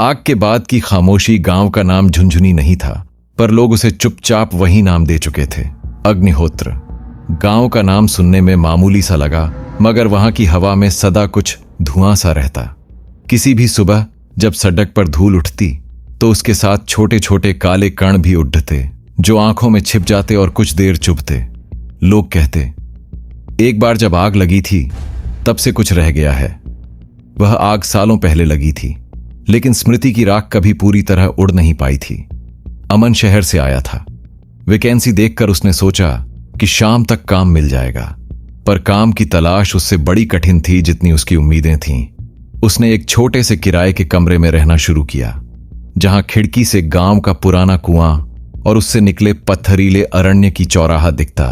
आग के बाद की खामोशी गांव का नाम झुनझुनी नहीं था, पर लोग उसे चुपचाप वही नाम दे चुके थे, अग्निहोत्र। गांव का नाम सुनने में मामूली सा लगा, मगर वहां की हवा में सदा कुछ धुआं सा रहता। किसी भी सुबह जब सड़क पर धूल उठती तो उसके साथ छोटे छोटे काले कण भी उड़ते, जो आंखों में छिप जाते और कुछ देर चुभते। लोग कहते, एक बार जब आग लगी थी तब से कुछ रह गया है। वह आग सालों पहले लगी थी, लेकिन स्मृति की राख कभी पूरी तरह उड़ नहीं पाई थी। अमन शहर से आया था। वैकेंसी देखकर उसने सोचा कि शाम तक काम मिल जाएगा, पर काम की तलाश उससे बड़ी कठिन थी जितनी उसकी उम्मीदें थीं। उसने एक छोटे से किराए के कमरे में रहना शुरू किया, जहां खिड़की से गांव का पुराना कुआं और उससे निकले पत्थरीले अरण्य की चौराहा दिखता।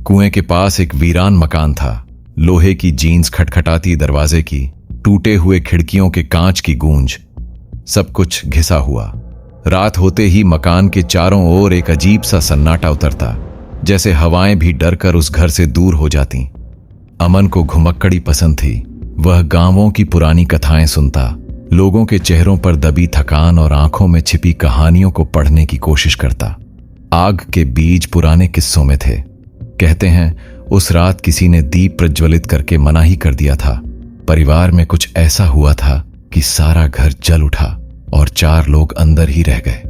कुएं के पास एक वीरान मकान था, लोहे की जीन्स खटखटाती दरवाजे की, टूटे हुए खिड़कियों के कांच की गूंज, सब कुछ घिसा हुआ। रात होते ही मकान के चारों ओर एक अजीब सा सन्नाटा उतरता, जैसे हवाएं भी डरकर उस घर से दूर हो जाती। अमन को घुमक्कड़ी पसंद थी। वह गांवों की पुरानी कथाएं सुनता, लोगों के चेहरों पर दबी थकान और आंखों में छिपी कहानियों को पढ़ने की कोशिश करता। आग के बीज पुराने किस्सों में थे। कहते हैं उस रात किसी ने दीप प्रज्वलित करके मना ही कर दिया था। परिवार में कुछ ऐसा हुआ था कि सारा घर जल उठा और 4 लोग अंदर ही रह गए।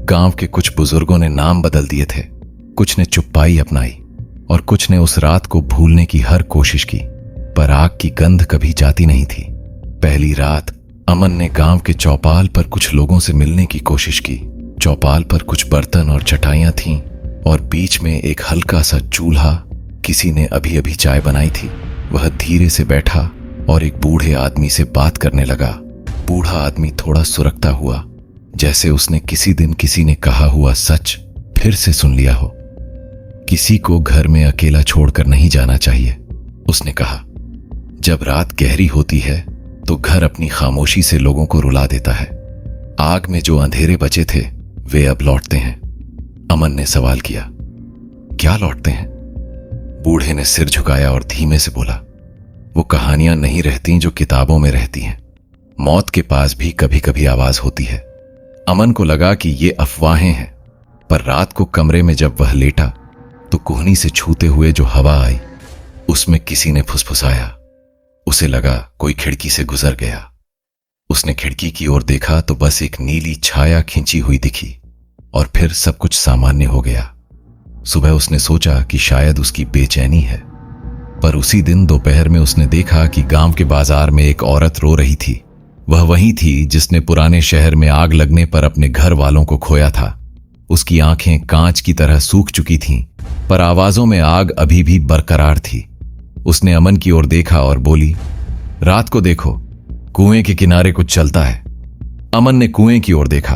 गांव के कुछ बुजुर्गों ने नाम बदल दिए थे, कुछ ने चुप्पाई अपनाई और कुछ ने उस रात को भूलने की हर कोशिश की, पर आग की गंध कभी जाती नहीं थी। पहली रात अमन ने गांव के चौपाल पर कुछ लोगों से मिलने की कोशिश की। चौपाल पर कुछ बर्तन और चटाइयां थीं और बीच में एक हल्का सा चूल्हा। किसी ने अभी अभी चाय बनाई थी। वह धीरे से बैठा और एक बूढ़े आदमी से बात करने लगा। बूढ़ा आदमी थोड़ा सुरकता हुआ, जैसे उसने किसी दिन किसी ने कहा हुआ सच फिर से सुन लिया हो। किसी को घर में अकेला छोड़कर नहीं जाना चाहिए, उसने कहा। जब रात गहरी होती है तो घर अपनी खामोशी से लोगों को रुला देता है। आग में जो अंधेरे बचे थे वे अब लौटते हैं। अमन ने सवाल किया, क्या लौटते हैं? बूढ़े ने सिर झुकाया और धीमे से बोला, वो कहानियां नहीं रहती जो किताबों में रहती हैं। मौत के पास भी कभी कभी आवाज होती है। अमन को लगा कि ये अफवाहें हैं, पर रात को कमरे में जब वह लेटा तो कोहनी से छूते हुए जो हवा आई उसमें किसी ने फुसफुसाया। उसे लगा कोई खिड़की से गुजर गया। उसने खिड़की की ओर देखा तो बस एक नीली छाया खींची हुई दिखी और फिर सब कुछ सामान्य हो गया। सुबह उसने सोचा कि शायद उसकी बेचैनी है, पर उसी दिन दोपहर में उसने देखा कि गांव के बाजार में एक औरत रो रही थी। वह वही थी जिसने पुराने शहर में आग लगने पर अपने घर वालों को खोया था। उसकी आंखें कांच की तरह सूख चुकी थीं, पर आवाजों में आग अभी भी बरकरार थी। उसने अमन की ओर देखा और बोली, रात को देखो, कुएं के किनारे कुछ चलता है। अमन ने कुएं की ओर देखा।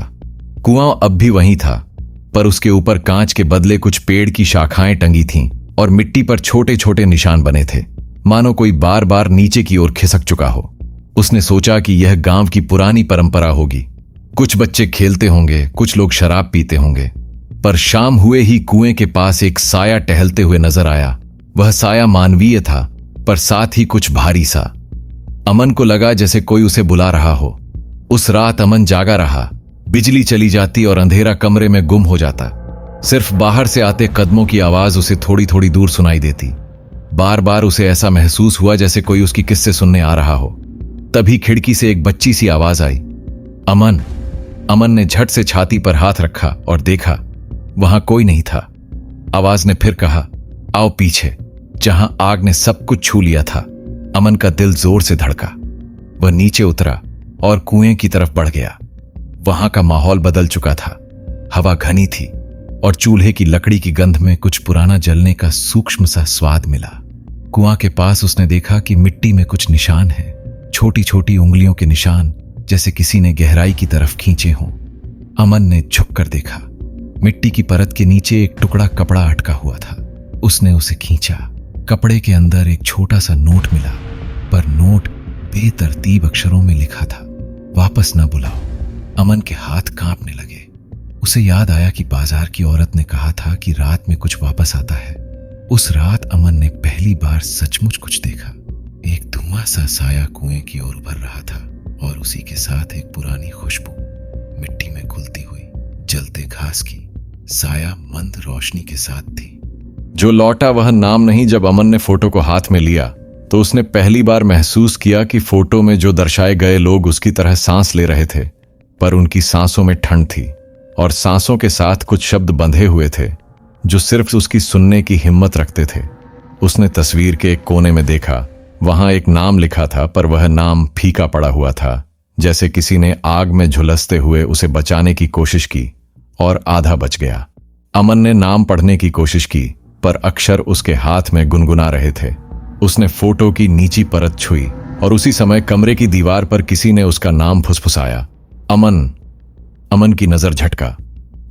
कुआं अब भी वहीं था, पर उसके ऊपर कांच के बदले कुछ पेड़ की शाखाएं टंगी थीं और मिट्टी पर छोटे छोटे निशान बने थे, मानो कोई बार बार नीचे की ओर खिसक चुका हो। उसने सोचा कि यह गांव की पुरानी परंपरा होगी। कुछ बच्चे खेलते होंगे, कुछ लोग शराब पीते होंगे। पर शाम हुए ही कुएं के पास एक साया टहलते हुए नजर आया। वह साया मानवीय था, पर साथ ही कुछ भारी सा। अमन को लगा जैसे कोई उसे बुला रहा हो। उस रात अमन जागा रहा। बिजली चली जाती और अंधेरा कमरे में गुम हो जाता। सिर्फ बाहर से आते कदमों की आवाज उसे थोड़ी थोड़ी दूर सुनाई देती। बार बार उसे ऐसा महसूस हुआ जैसे कोई उसकी किस्से सुनने आ रहा हो। तभी खिड़की से एक बच्ची सी आवाज आई, अमन। अमन ने झट से छाती पर हाथ रखा और देखा, वहां कोई नहीं था। आवाज ने फिर कहा, आओ पीछे, जहां आग ने सब कुछ छू लिया था। अमन का दिल जोर से धड़का। वह नीचे उतरा और कुएं की तरफ बढ़ गया। वहां का माहौल बदल चुका था। हवा घनी थी और चूल्हे की लकड़ी की गंध में कुछ पुराना जलने का सूक्ष्म सा स्वाद मिला। कुआं के पास उसने देखा कि मिट्टी में कुछ निशान हैं, छोटी छोटी उंगलियों के निशान, जैसे किसी ने गहराई की तरफ खींचे हों। अमन ने झुककर देखा। मिट्टी की परत के नीचे एक टुकड़ा कपड़ा अटका हुआ था। उसने उसे खींचा। कपड़े के अंदर एक छोटा सा नोट मिला, पर नोट बेतरतीब अक्षरों में लिखा था, वापस न बुलाओ। अमन के हाथ कांपने लगे। उसे याद आया कि बाजार की औरत ने कहा था कि रात में कुछ वापस आता है। उस रात अमन ने पहली बार सचमुच कुछ देखा। एक धुआं सा साया कुएं की ओर उभर रहा था। और उसी के साथ एक पुरानी खुशबू, मिट्टी में घुलती हुई जलते घास की साया मंद रोशनी के साथ थी। जो लौटा वह नाम नहीं। जब अमन ने फोटो को हाथ में लिया तो उसने पहली बार महसूस किया कि फोटो में जो दर्शाए गए लोग उसकी तरह सांस ले रहे थे, पर उनकी सांसों में ठंड थी और सांसों के साथ कुछ शब्द बंधे हुए थे जो सिर्फ उसकी सुनने की हिम्मत रखते थे। उसने तस्वीर के एक कोने में देखा, वहां एक नाम लिखा था, पर वह नाम फीका पड़ा हुआ था, जैसे किसी ने आग में झुलसते हुए उसे बचाने की कोशिश की और आधा बच गया। अमन ने नाम पढ़ने की कोशिश की, पर अक्षर उसके हाथ में गुनगुना रहे थे। उसने फोटो की नीची परत छुई और उसी समय कमरे की दीवार पर किसी ने उसका नाम फुसफुसाया, अमन। अमन की नजर झटका।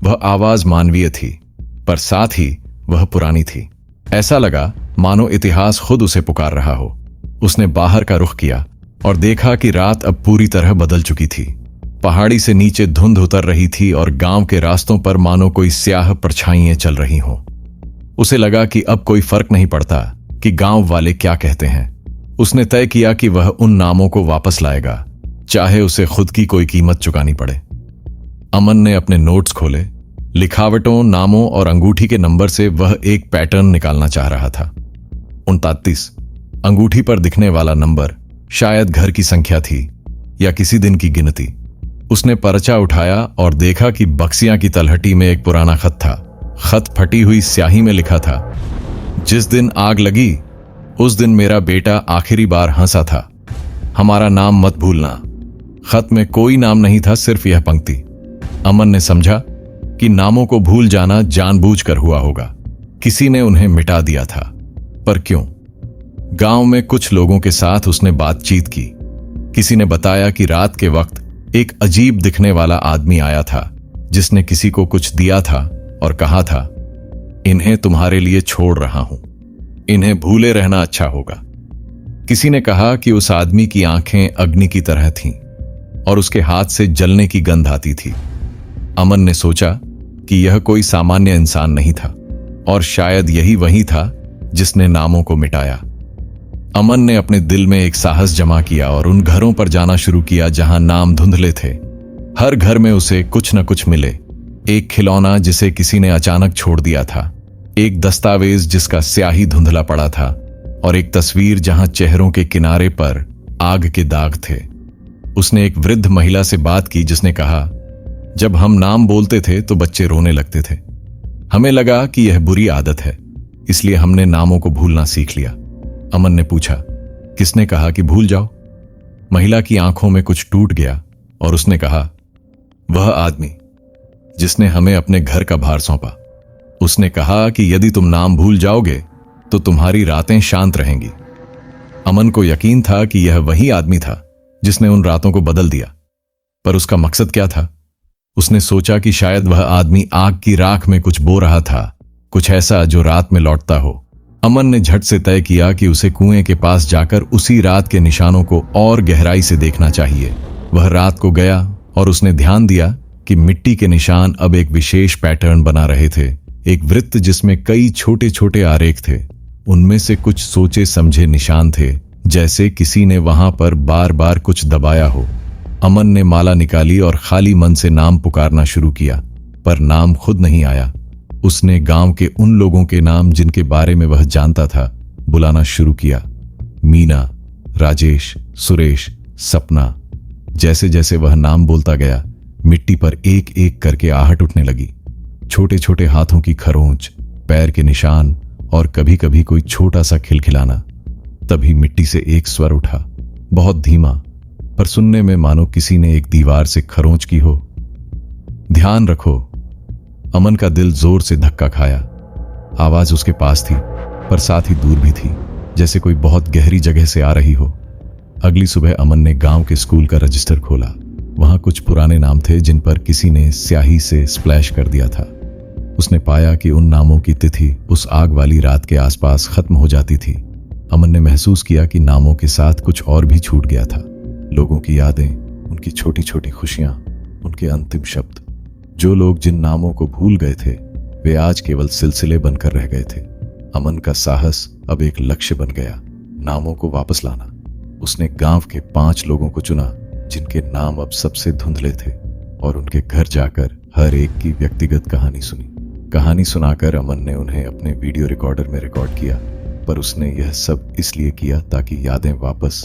वह आवाज मानवीय थी, पर साथ ही वह पुरानी थी। ऐसा लगा मानो इतिहास खुद उसे पुकार रहा हो। उसने बाहर का रुख किया और देखा कि रात अब पूरी तरह बदल चुकी थी। पहाड़ी से नीचे धुंध उतर रही थी और गांव के रास्तों पर मानो कोई स्याह परछाइयां चल रही हों। उसे लगा कि अब कोई फर्क नहीं पड़ता कि गांव वाले क्या कहते हैं। उसने तय किया कि वह उन नामों को वापस लाएगा, चाहे उसे खुद की कोई कीमत चुकानी पड़े। अमन ने अपने नोट्स खोले। लिखावटों, नामों और अंगूठी के नंबर से वह एक पैटर्न निकालना चाह रहा था। 39 अंगूठी पर दिखने वाला नंबर शायद घर की संख्या थी या किसी दिन की गिनती। उसने पर्चा उठाया और देखा कि बक्सियां की तलहटी में एक पुराना खत था। खत फटी हुई स्याही में लिखा था, जिस दिन आग लगी उस दिन मेरा बेटा आखिरी बार हंसा था, हमारा नाम मत भूलना। खत में कोई नाम नहीं था, सिर्फ यह पंक्ति। अमन ने समझा कि नामों को भूल जाना जानबूझकर हुआ होगा। किसी ने उन्हें मिटा दिया था, पर क्यों? गांव में कुछ लोगों के साथ उसने बातचीत की। किसी ने बताया कि रात के वक्त एक अजीब दिखने वाला आदमी आया था, जिसने किसी को कुछ दिया था और कहा था, इन्हें तुम्हारे लिए छोड़ रहा हूं, इन्हें भूले रहना अच्छा होगा। किसी ने कहा कि उस आदमी की आंखें अग्नि की तरह थीं और उसके हाथ से जलने की गंध आती थी। अमन ने सोचा कि यह कोई सामान्य इंसान नहीं था और शायद यही वही था जिसने नामों को मिटाया। अमन ने अपने दिल में एक साहस जमा किया और उन घरों पर जाना शुरू किया जहां नाम धुंधले थे। हर घर में उसे कुछ न कुछ मिले। एक खिलौना जिसे किसी ने अचानक छोड़ दिया था, एक दस्तावेज जिसका स्याही धुंधला पड़ा था और एक तस्वीर जहां चेहरों के किनारे पर आग के दाग थे। उसने एक वृद्ध महिला से बात की जिसने कहा, जब हम नाम बोलते थे तो बच्चे रोने लगते थे। हमें लगा कि यह बुरी आदत है, इसलिए हमने नामों को भूलना सीख लिया। अमन ने पूछा, किसने कहा कि भूल जाओ? महिला की आंखों में कुछ टूट गया और उसने कहा, वह आदमी जिसने हमें अपने घर का भार सौंपा। उसने कहा कि यदि तुम नाम भूल जाओगे तो तुम्हारी रातें शांत रहेंगी। अमन को यकीन था कि यह वही आदमी था जिसने उन रातों को बदल दिया, पर उसका मकसद क्या था? उसने सोचा कि शायद वह आदमी आग की राख में कुछ बो रहा था, कुछ ऐसा जो रात में लौटता हो। अमन ने झट से तय किया कि उसे कुएं के पास जाकर उसी रात के निशानों को और गहराई से देखना चाहिए। वह रात को गया और उसने ध्यान दिया कि मिट्टी के निशान अब एक विशेष पैटर्न बना रहे थे, एक वृत्त जिसमें कई छोटे छोटे आरेख थे। उनमें से कुछ सोचे समझे निशान थे, जैसे किसी ने वहां पर बार बार कुछ दबाया हो। अमन ने माला निकाली और खाली मन से नाम पुकारना शुरू किया, पर नाम खुद नहीं आया। उसने गांव के उन लोगों के नाम जिनके बारे में वह जानता था बुलाना शुरू किया। मीना, राजेश, सुरेश, सपना। जैसे जैसे वह नाम बोलता गया, मिट्टी पर एक एक करके आहट उठने लगी। छोटे छोटे हाथों की खरोंच, पैर के निशान और कभी कभी कोई छोटा सा खिलखिलाना। तभी मिट्टी से एक स्वर उठा, बहुत धीमा, पर सुनने में मानो किसी ने एक दीवार से खरोंच की हो। ध्यान रखो। अमन का दिल जोर से धक्का खाया। आवाज उसके पास थी, पर साथ ही दूर भी थी, जैसे कोई बहुत गहरी जगह से आ रही हो। अगली सुबह अमन ने गांव के स्कूल का रजिस्टर खोला। वहां कुछ पुराने नाम थे जिन पर किसी ने स्याही से स्प्लैश कर दिया था। उसने पाया कि उन नामों की तिथि उस आग वाली रात के आसपास खत्म हो जाती थी। अमन ने महसूस किया कि नामों के साथ कुछ और भी छूट गया था, लोगों की यादें, उनकी छोटी छोटी खुशियां, उनके अंतिम शब्द। जो लोग जिन नामों को भूल गए थे वे आज केवल सिलसिले बनकर रह गए थे। अमन का साहस अब एक लक्ष्य बन गया, नामों को वापस लाना। उसने गांव के 5 लोगों को चुना जिनके नाम अब सबसे धुंधले थे, और उनके घर जाकर हर एक की व्यक्तिगत कहानी सुनी। कहानी सुनाकर अमन ने उन्हें अपने वीडियो रिकॉर्डर में रिकॉर्ड किया, पर उसने यह सब इसलिए किया ताकि यादें वापस